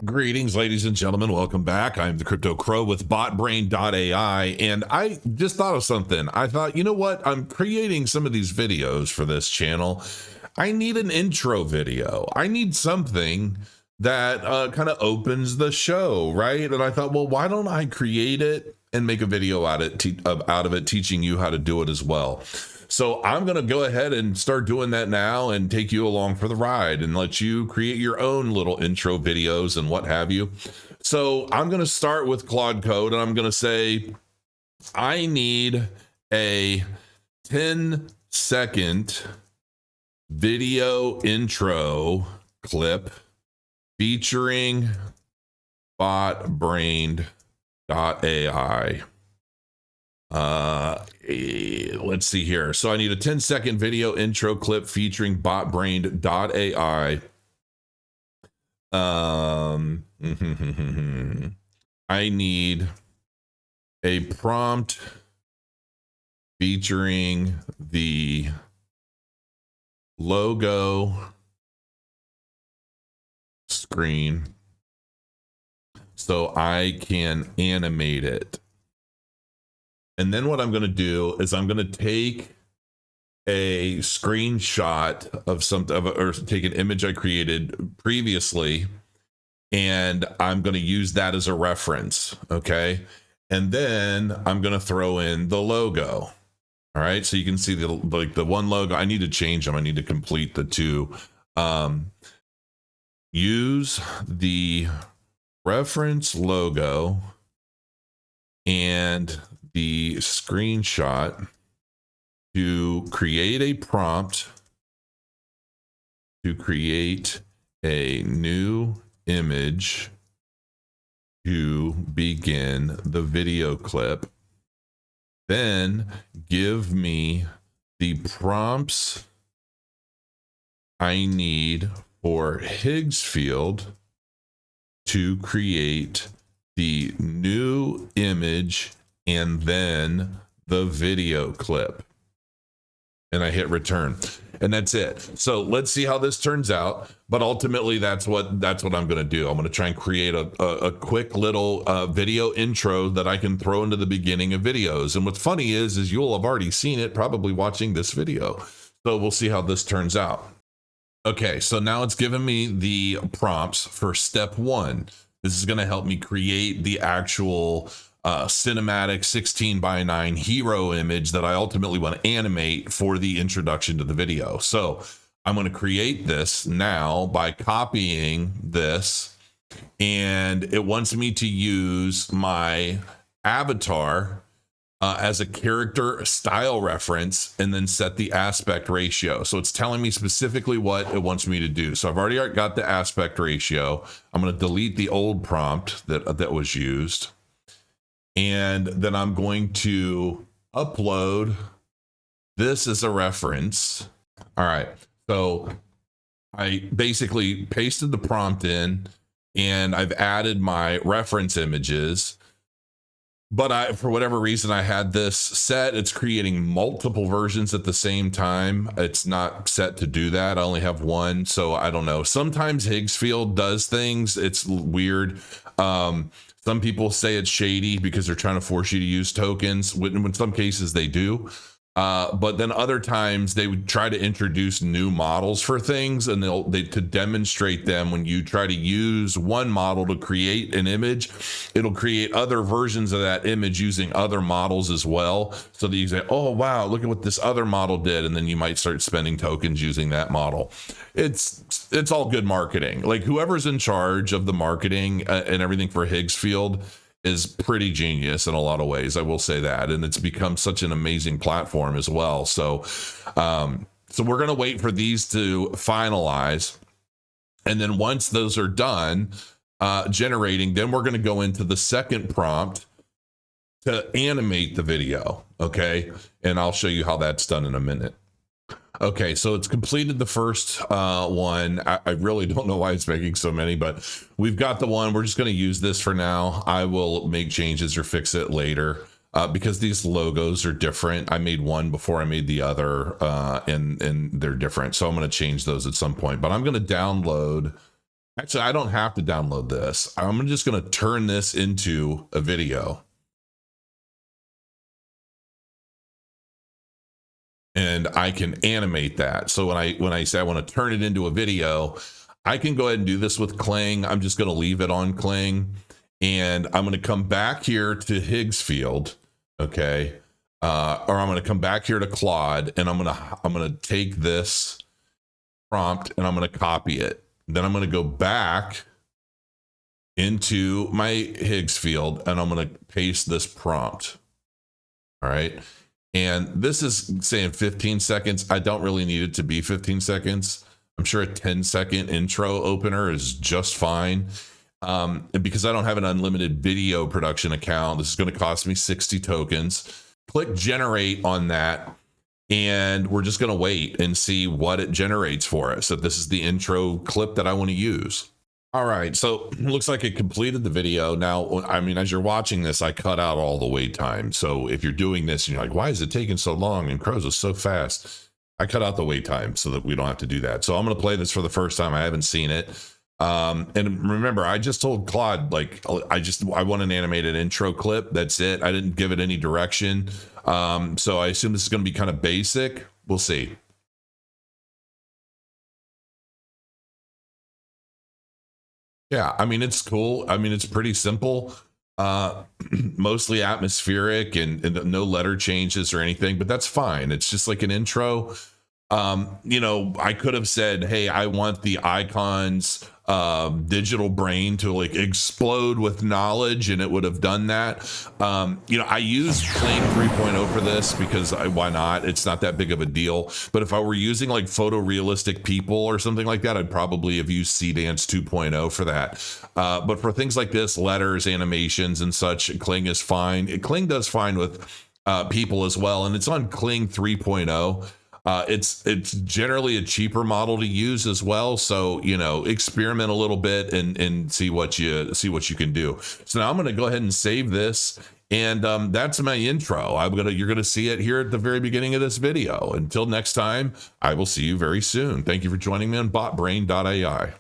Greetings, ladies and gentlemen. Welcome back. I'm the Crypto Crow with BotBrained.ai, and I just thought of something. I thought, you know what? I'm creating some of these videos for this channel. I need an intro video. I need something that kind of opens the show, right? And I thought, well, why don't I create it and make a video out of it, teaching you how to do it as well. So I'm going to go ahead and start doing that now and take you along for the ride and let you create your own little intro videos and what have you. So I'm going to start with Claude Code, and I'm going to say, I need a 10-second video intro clip featuring BotBrained.ai. Let's see here. So I need a 10-second video intro clip featuring BotBrained.ai. I need a prompt featuring the logo screen so I can animate it. And then what I'm going to do is I'm going to take a screenshot of or take an image I created previously, and I'm going to use that as a reference. Okay. And then I'm going to throw in the logo. All right. So you can see the one logo. I need to change them. I need to complete the two. Use the reference logo and the screenshot to create a prompt to create a new image to begin the video clip. Then give me the prompts I need for Higgs field to create the new image and then the video clip. And I hit return, and that's it. So let's see how this turns out. But ultimately, that's what I'm going to do. I'm going to try and create a quick little video intro that I can throw into the beginning of videos. And what's funny is you'll have already seen it probably watching this video. So we'll see how this turns out. Okay, so now it's given me the prompts for step one. This is going to help me create the actual cinematic 16:9 hero image that I ultimately want to animate for the introduction to the video. So I'm going to create this now by copying this, and it wants me to use my avatar as a character style reference and then set the aspect ratio. So it's telling me specifically what it wants me to do. So I've already got the aspect ratio. I'm going to delete the old prompt that was used. And then I'm going to upload this as a reference. All right. So I basically pasted the prompt in, and I've added my reference images. But for whatever reason, I had this set. It's creating multiple versions at the same time. It's not set to do that. I only have one. So I don't know. Sometimes Higgs field does things. It's weird. Some people say it's shady because they're trying to force you to use tokens. In some cases they do. But then other times they would try to introduce new models for things, and to demonstrate them. When you try to use one model to create an image, it'll create other versions of that image using other models as well. So that you say, oh, wow, look at what this other model did. And then you might start spending tokens using that model. It's all good marketing. Like whoever's in charge of the marketing and everything for Higgs field is pretty genius in a lot of ways. I will say that. And it's become such an amazing platform as well. So, so we're going to wait for these to finalize. And then once those are done generating, then we're going to go into the second prompt to animate the video. Okay. And I'll show you how that's done in a minute. Okay, so it's completed the first one. I really don't know why it's making so many, but we've got the one. We're just going to use this for now. I will make changes or fix it later because these logos are different. I made one before I made the other, and they're different. So I'm going to change those at some point. But I'm going to download Actually, I don't have to download this. I'm just going to turn this into a video. And I can animate that. So when I say I want to turn it into a video, I can go ahead and do this with Kling. I'm just going to leave it on Kling, and I'm going to come back here to Higgsfield, okay, or I'm going to come back here to Claude, and I'm going to take this prompt and I'm going to copy it. Then I'm going to go back into my Higgsfield and I'm going to paste this prompt. All right. And this is saying 15 seconds. I don't really need it to be 15 seconds. I'm sure a 10-second intro opener is just fine. And because I don't have an unlimited video production account, this is going to cost me 60 tokens. Click generate on that. And we're just going to wait and see what it generates for us. So this is the intro clip that I want to use. All right, so it looks like it completed the video. Now, I mean, as you're watching this, I cut out all the wait time. So if you're doing this and you're like, why is it taking so long? And Crows is so fast. I cut out the wait time so that we don't have to do that. So I'm going to play this for the first time. I haven't seen it. And remember, I just told Claude, like, I want an animated intro clip. That's it. I didn't give it any direction. So I assume this is going to be kind of basic. We'll see. Yeah, I mean, it's cool. I mean, it's pretty simple. Mostly atmospheric and no letter changes or anything, but that's fine. It's just like an intro. You know, I could have said, hey, I want the icons digital brain to like explode with knowledge, and it would have done that. You know, I used Kling 3.0 for this because why not? It's not that big of a deal. But if I were using like photorealistic people or something like that, I'd probably have used Dance 2.0 for that. But for things like this, letters, animations, and such, Kling is fine. Kling does fine with people as well, and it's on Kling 3.0. It's generally a cheaper model to use as well. So, you know, experiment a little bit and see what you can do. So now I'm going to go ahead and save this. And that's my intro. You're going to see it here at the very beginning of this video. Until next time, I will see you very soon. Thank you for joining me on BotBrained.ai.